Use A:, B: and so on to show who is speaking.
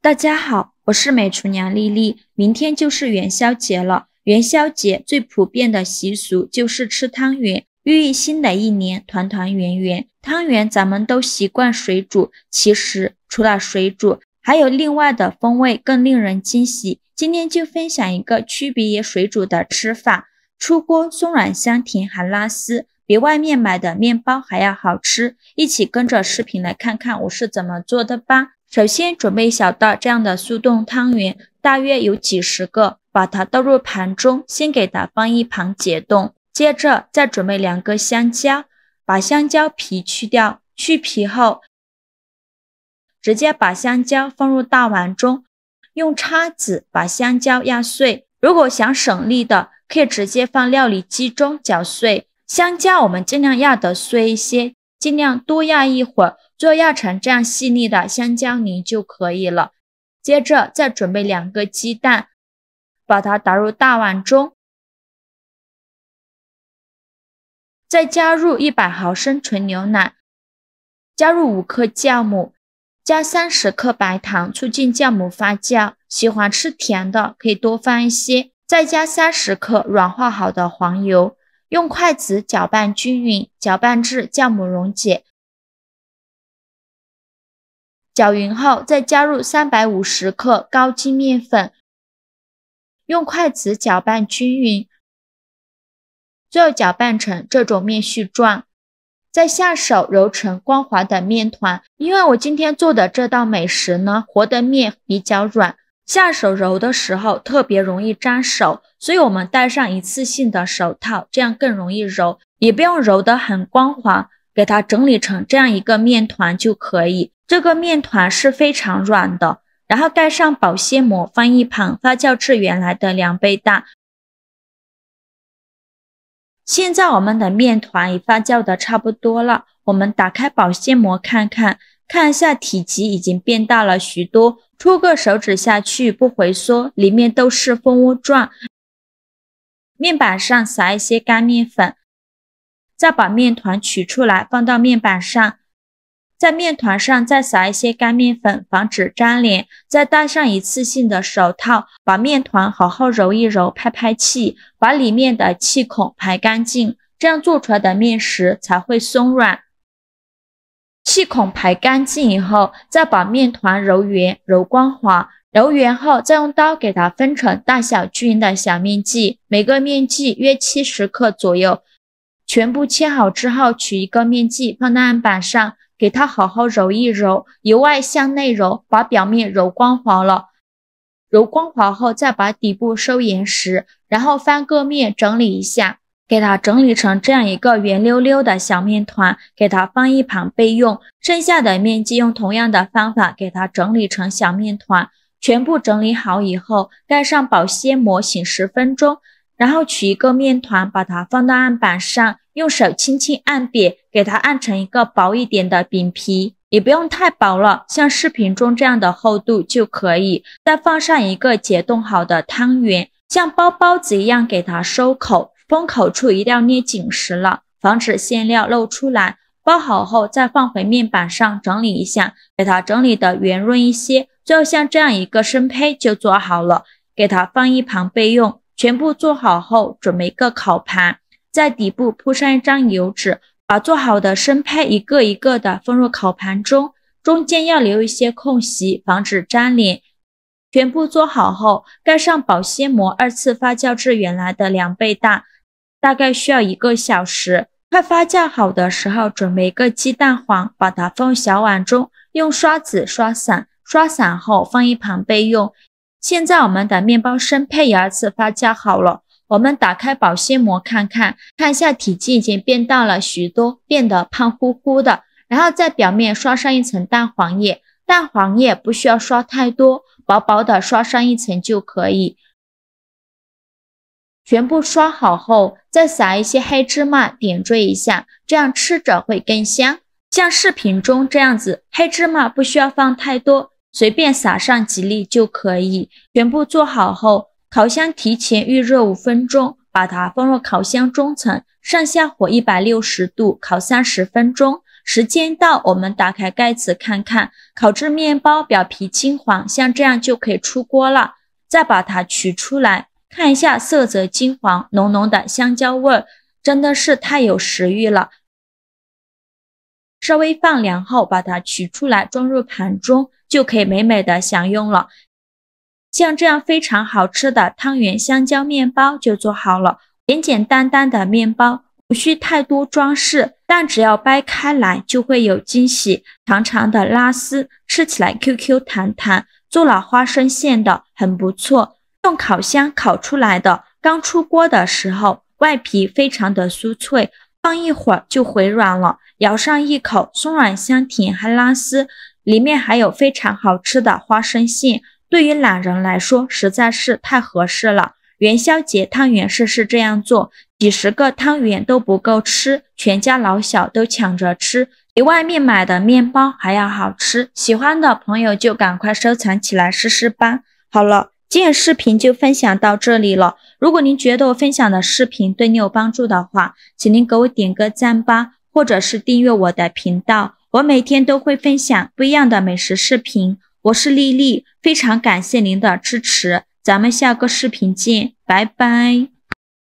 A: 大家好，我是美厨娘丽丽。明天就是元宵节了，元宵节最普遍的习俗就是吃汤圆，寓意新的一年团团圆圆。汤圆咱们都习惯水煮，其实除了水煮，还有另外的风味更令人惊喜。今天就分享一个区别于水煮的吃法，出锅松软香甜还拉丝，比外面买的面包还要好吃。一起跟着视频来看看我是怎么做的吧。首先准备小袋这样的速冻汤圆，大约有几十个，把它倒入盘中，先给它放一旁解冻。接着再准备2个香蕉，把香蕉皮去掉，去皮后直接把香蕉放入大碗中，用叉子把香蕉压碎。如果想省力的，可以直接放料理机中搅碎。香蕉我们尽量压得碎一些，尽量多压一会儿，最后压成这样细腻的香蕉泥就可以了。接着再准备2个鸡蛋，把它打入大碗中，再加入100毫升纯牛奶，加入5克酵母，加30克白糖，促进酵母发酵。喜欢吃甜的可以多放一些，再加30克软化好的黄油，用筷子搅拌均匀，搅拌至酵母溶解。搅匀后，再加入350克高筋面粉，用筷子搅拌均匀，最后搅拌成这种面絮状，再下手揉成光滑的面团。因为我今天做的这道美食呢，和的面比较软，下手揉的时候特别容易粘手，所以我们戴上一次性的手套，这样更容易揉，也不用揉得很光滑，给它整理成这样一个面团就可以。这个面团是非常软的，然后盖上保鲜膜放一旁，发酵至原来的2倍大。现在我们的面团已发酵的差不多了，我们打开保鲜膜看一下体积已经变大了许多，戳个手指下去不回缩，里面都是蜂窝状。面板上撒一些干面粉，再把面团取出来放到面板上，在面团上再撒一些干面粉，防止粘连，再戴上一次性的手套，把面团好好揉一揉，拍拍气，把里面的气孔排干净，这样做出来的面食才会松软。气孔排干净以后，再把面团揉圆揉光滑，揉圆后再用刀给它分成大小均匀的小面剂，每个面剂约70克左右。全部切好之后，取一个面剂放在案板上，给它好好揉一揉，由外向内揉，把表面揉光滑了。揉光滑后，再把底部收严实，然后翻个面整理一下，给它整理成这样一个圆溜溜的小面团，给它放一旁备用。剩下的面剂用同样的方法给它整理成小面团。全部整理好以后，盖上保鲜膜醒10分钟，然后取一个面团，把它放到案板上，用手轻轻按扁，给它按成一个薄一点的饼皮，也不用太薄了，像视频中这样的厚度就可以。再放上一个解冻好的汤圆，像包包子一样给它收口，封口处一定要捏紧实了，防止馅料漏出来。包好后再放回面板上整理一下，给它整理的圆润一些，最后像这样一个生胚就做好了，给它放一旁备用。全部做好后，准备一个烤盘，在底部铺上一张油纸，把做好的生胚一个一个的放入烤盘中，中间要留一些空隙，防止粘连。全部做好后，盖上保鲜膜，2次发酵至原来的2倍大，大概需要1个小时。快发酵好的时候，准备一个鸡蛋黄，把它放入小碗中，用刷子刷散，刷散后放一旁备用。现在我们的面包生胚也2次发酵好了，我们打开保鲜膜看一下体积已经变大了许多，变得胖乎乎的。然后在表面刷上一层蛋黄液，蛋黄液不需要刷太多，薄薄的刷上一层就可以。全部刷好后，再撒一些黑芝麻点缀一下，这样吃着会更香。像视频中这样子，黑芝麻不需要放太多，随便撒上几粒就可以。全部做好后，烤箱提前预热5分钟，把它放入烤箱中层，上下火160度烤30分钟。时间到，我们打开盖子看看，烤制面包表皮金黄，像这样就可以出锅了。再把它取出来，看一下色泽金黄，浓浓的香蕉味儿，真的是太有食欲了。稍微放凉后，把它取出来装入盘中，就可以美美的享用了。像这样非常好吃的汤圆香蕉面包就做好了，简简单单的面包，无需太多装饰，但只要掰开来就会有惊喜。长长的拉丝，吃起来 QQ 弹弹，做了花生馅的，很不错。用烤箱烤出来的，刚出锅的时候，外皮非常的酥脆，放一会儿就回软了，咬上一口，松软香甜还拉丝，里面还有非常好吃的花生馅。对于懒人来说实在是太合适了。元宵节汤圆是这样做，几十个汤圆都不够吃，全家老小都抢着吃，比外面买的面包还要好吃。喜欢的朋友就赶快收藏起来试试吧。好了，今天视频就分享到这里了。如果您觉得我分享的视频对你有帮助的话，请您给我点个赞吧，或者是订阅我的频道，我每天都会分享不一样的美食视频。我是丽丽，非常感谢您的支持，咱们下个视频见，拜拜。